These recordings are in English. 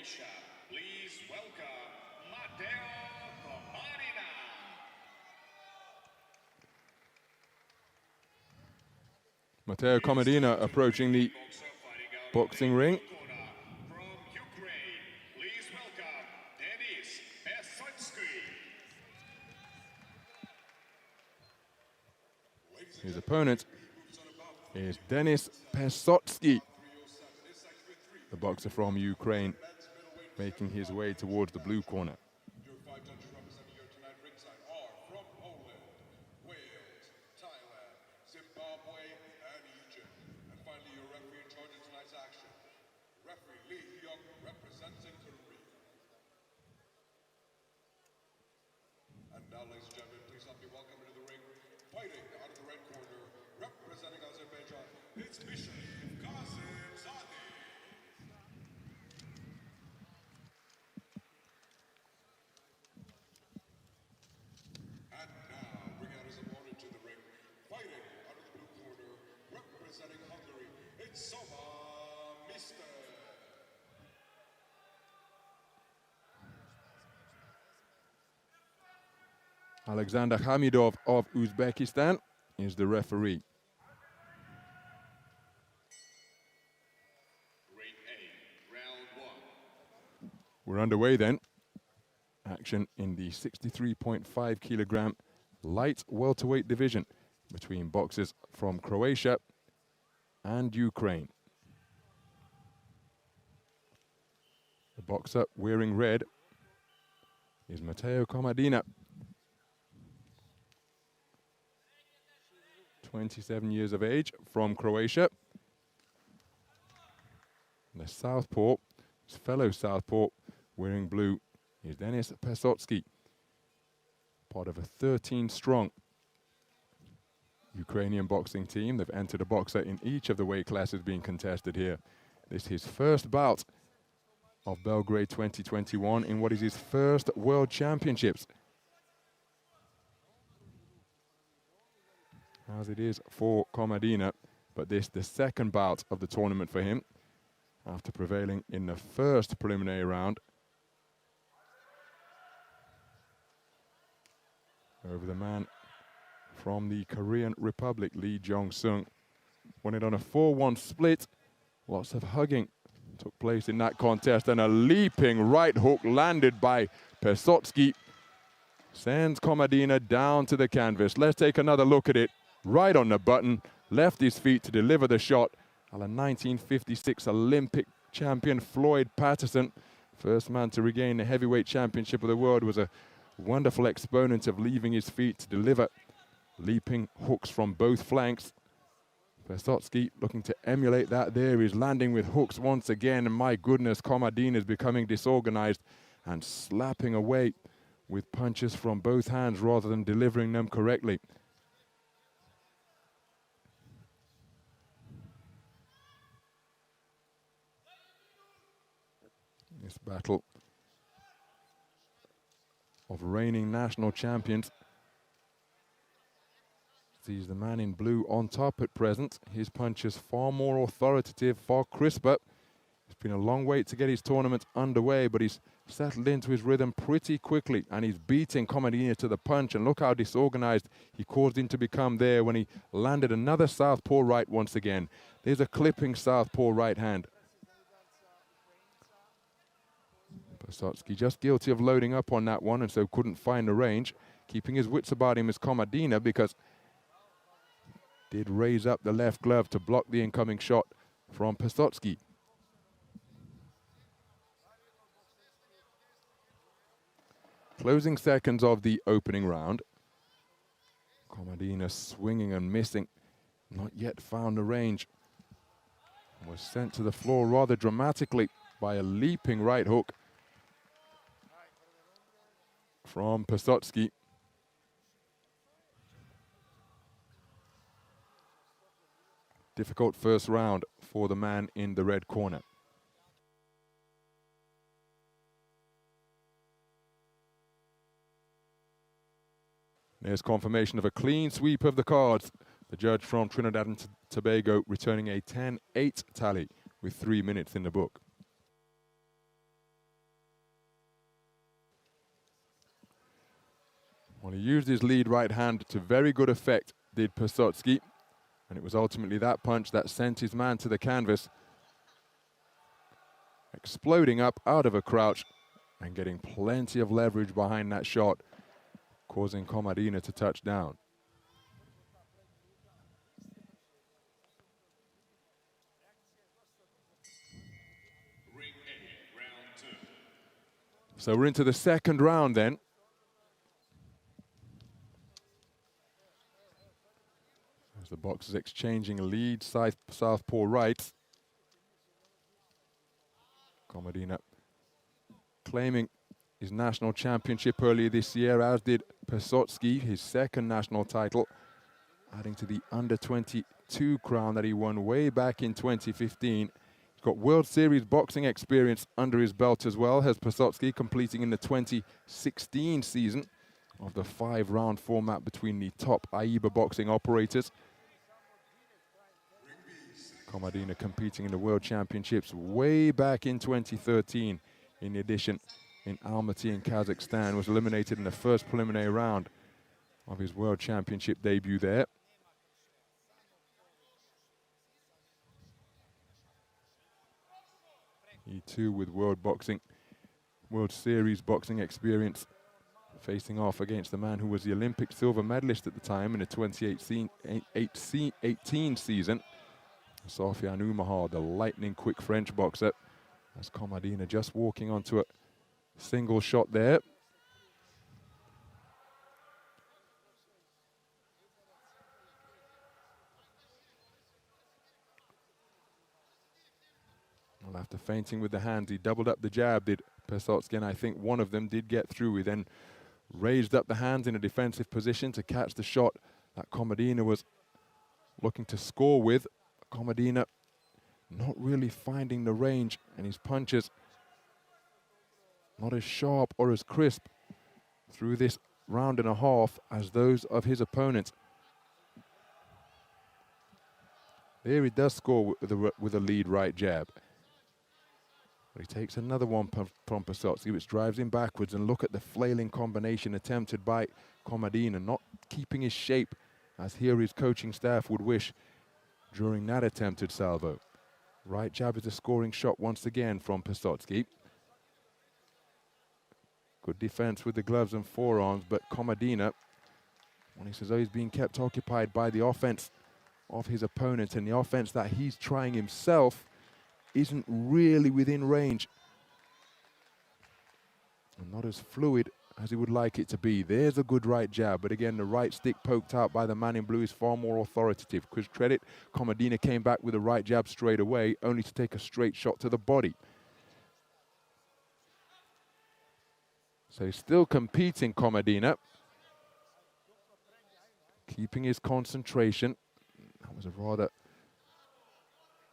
Croatia, please welcome Mateo KOMADINA. Mateo KOMADINA approaching the boxing ring. From Ukraine, please welcome PESOTSKYY. His opponent is PESOTSKYY, the boxer from Ukraine, making his way towards the blue corner. Your five judges representing here tonight ringside are from Poland, Wales, Thailand, Zimbabwe, and Egypt. And finally, your referee in charge of tonight's action, referee Lee Hyuk, representing Korea. And now, ladies and gentlemen, please help me welcome into the ring, fighting out of the red corner, representing Azerbaijan, it's Mishaliev Kazimzadeh. And now, bring out his opponent to the ring, fighting out of the blue corner, representing Hungary, it's Soma Mister. Alexander Hamidov of Uzbekistan is the referee. Grade A, round 1. We're underway then. Action in the 63.5 kilogram light welterweight division between boxers from Croatia and Ukraine. The boxer wearing red is Mateo KOMADINA, 27 years of age, from Croatia. And the southpaw, his fellow southpaw, wearing blue, is PESOTSKYY, part of a 13-strong Ukrainian boxing team. They've entered a boxer in each of the weight classes being contested here. This is his first bout of Belgrade 2021 in what is his first World Championships. As it is for KOMADINA, but this the second bout of the tournament for him after prevailing in the first preliminary round over the man from the Korean Republic, Lee Jong-sung. Won it on a 4-1 split. Lots of hugging took place in that contest, and a leaping right hook landed by PESOTSKYY sends KOMADINA down to the canvas. Let's take another look at it. Right on the button, left his feet to deliver the shot. A 1956 Olympic champion Floyd Patterson, first man to regain the heavyweight championship of the world, was a wonderful exponent of leaving his feet to deliver leaping hooks from both flanks. PESOTSKYY looking to emulate that there. He's landing with hooks once again, and my goodness, KOMADINA is becoming disorganized and slapping away with punches from both hands rather than delivering them correctly. This battle of reigning national champions sees the man in blue on top at present. His punches far more authoritative, far crisper. It's been a long wait to get his tournament underway, but he's settled into his rhythm pretty quickly, and he's beating KOMADINA to the punch. And look how disorganized he caused him to become there when he landed another southpaw right once again. There's a clipping southpaw right hand. PESOTSKYY just guilty of loading up on that one, and so couldn't find the range. Keeping his wits about him is KOMADINA, because did raise up the left glove to block the incoming shot from PESOTSKYY. Closing seconds of the opening round. KOMADINA swinging and missing, not yet found the range. Was sent to the floor rather dramatically by a leaping right hook from PESOTSKYY. Difficult first round for the man in the red corner. There's confirmation of a clean sweep of the cards. The judge from Trinidad and Tobago returning a 10-8 tally with 3 minutes in the book. Well, he used his lead right hand to very good effect, did PESOTSKYY. And it was ultimately that punch that sent his man to the canvas, exploding up out of a crouch and getting plenty of leverage behind that shot, causing Komadina to touch down. Ring A, round 2. So we're into the second round then. As the boxers exchanging lead, southpaw right. Komadina claiming his national championship earlier this year, as did PESOTSKYY, his second national title, adding to the under-22 crown that he won way back in 2015. He's got World Series boxing experience under his belt as well, has PESOTSKYY, completing in the 2016 season of the 5-round format between the top AIBA boxing operators. Komadina competing in the World Championships way back in 2013. In addition, in Almaty in Kazakhstan, was eliminated in the first preliminary round of his World Championship debut there. He too with World Series boxing experience, facing off against the man who was the Olympic silver medalist at the time in the 2018 season, Sofiane Oumahar, the lightning quick French boxer, as Komadina just walking onto a single shot there. Well, after feinting with the hands, he doubled up the jab, did PESOTSKYY, and I think one of them did get through. He then raised up the hands in a defensive position to catch the shot that Komadina was looking to score with. Komadina not really finding the range, and his punches not as sharp or as crisp through this round and a half as those of his opponents. There he does score with a lead right jab. But he takes another one from PESOTSKYY, which drives him backwards, and look at the flailing combination attempted by Komadina, not keeping his shape as here his coaching staff would wish during that attempted salvo. Right jab is a scoring shot once again from PESOTSKYY. Good defense with the gloves and forearms, but Komadina, when he says, oh, he's being kept occupied by the offense of his opponent, and the offense that he's trying himself isn't really within range and not as fluid as he would like it to be. There's a good right jab, but again, the right stick poked out by the man in blue is far more authoritative. Because credit, Komadina came back with a right jab straight away, only to take a straight shot to the body. So he's still competing, Komadina, keeping his concentration. That was a rather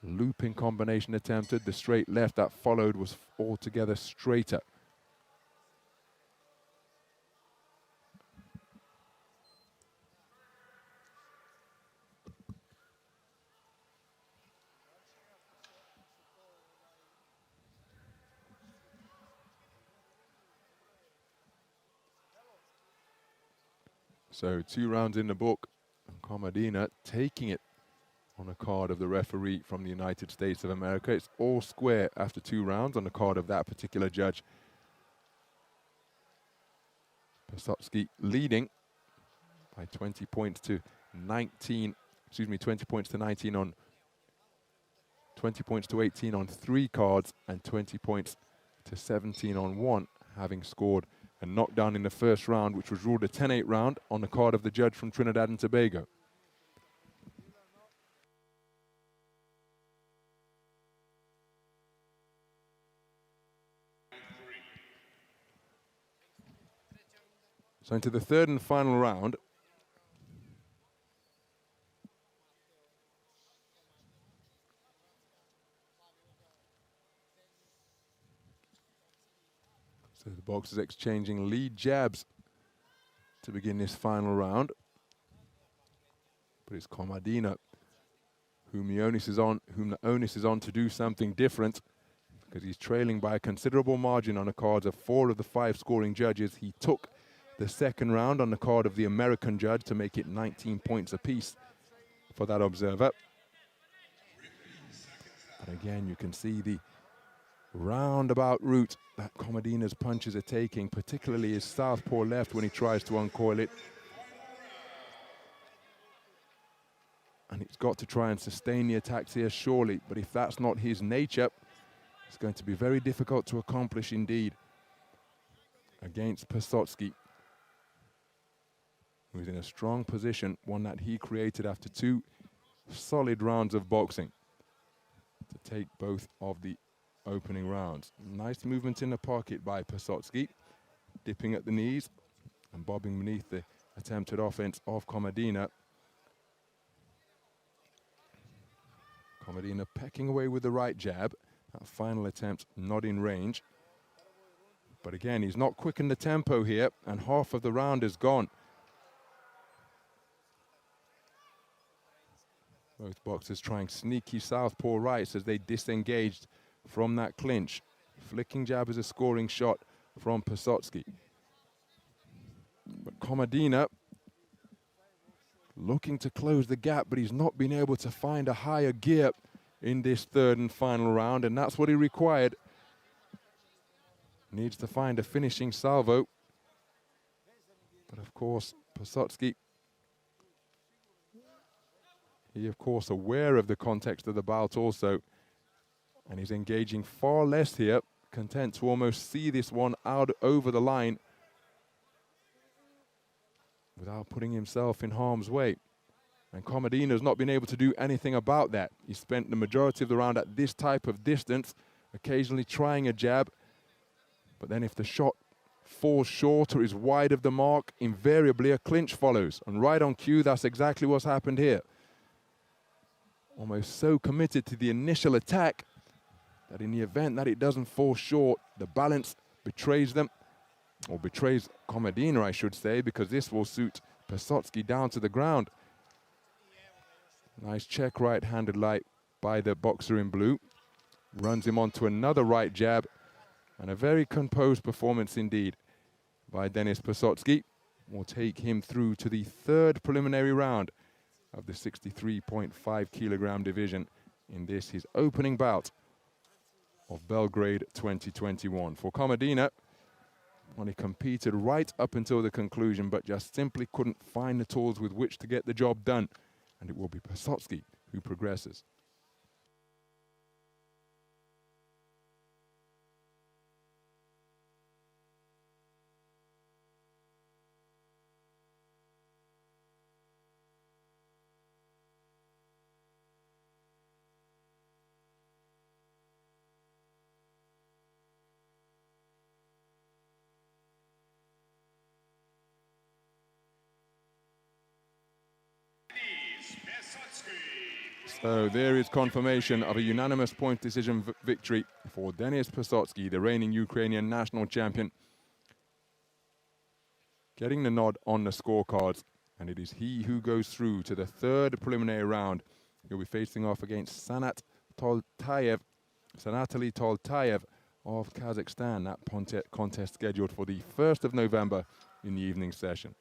looping combination attempted. The straight left that followed was altogether straighter. So 2 rounds in the book, and Komadina taking it on a card of the referee from the United States of America. It's all square after 2 rounds on the card of that particular judge. PESOTSKYY leading by 20 points to 19, 20 points to 19 on 20 points to 18 on 3 cards, and 20 points to 17 on 1, having scored a knockdown in the first round, which was ruled a 10-8 round on the card of the judge from Trinidad and Tobago. So into the third and final round. So the boxers exchanging lead jabs to begin this final round. But it's Komadina whom the onus is on to do something different, because he's trailing by a considerable margin on the cards of 4 of the 5 scoring judges. He took the second round on the card of the American judge to make it 19 points apiece for that observer. But again, you can see the roundabout route that Komadina's punches are taking, particularly his southpaw left when he tries to uncoil it. And he's got to try and sustain the attacks here, surely. But if that's not his nature, it's going to be very difficult to accomplish indeed against PESOTSKYY, who's in a strong position, one that he created after 2 solid rounds of boxing, to take both of the opening rounds. Nice movement in the pocket by PESOTSKYY, dipping at the knees and bobbing beneath the attempted offense of Komadina. Komadina pecking away with the right jab. That final attempt not in range. But again, he's not quickened the tempo here, and half of the round is gone. Both boxers trying sneaky southpaw rights as they disengaged from that clinch. Flicking jab is a scoring shot from PESOTSKYY. But Komadina looking to close the gap, but he's not been able to find a higher gear in this third and final round, and that's what he required. Needs to find a finishing salvo. But of course, PESOTSKYY, he of course aware of the context of the bout also, and he's engaging far less here, content to almost see this one out over the line without putting himself in harm's way. And Komadina's not been able to do anything about that. He spent the majority of the round at this type of distance, occasionally trying a jab, but then if the shot falls short or is wide of the mark, invariably a clinch follows. And right on cue, that's exactly what's happened here. Almost so committed to the initial attack that in the event that it doesn't fall short, the balance betrays them, or betrays Komadina, I should say, because this will suit PESOTSKYY down to the ground. Nice check right-handed light by the boxer in blue. Runs him onto another right jab, and a very composed performance indeed by Denis PESOTSKYY will take him through to the third preliminary round of the 63.5 kilogram division in this, his opening bout of Belgrade 2021. For Komadina, well, he competed right up until the conclusion, but just simply couldn't find the tools with which to get the job done. And it will be PESOTSKYY who progresses. So there is confirmation of a unanimous point decision victory for Denis PESOTSKYY, the reigning Ukrainian national champion, getting the nod on the scorecards, and it is he who goes through to the third preliminary round. He'll be facing off against Sanataly Toltayev of Kazakhstan. That contest scheduled for the 1st of November in the evening session.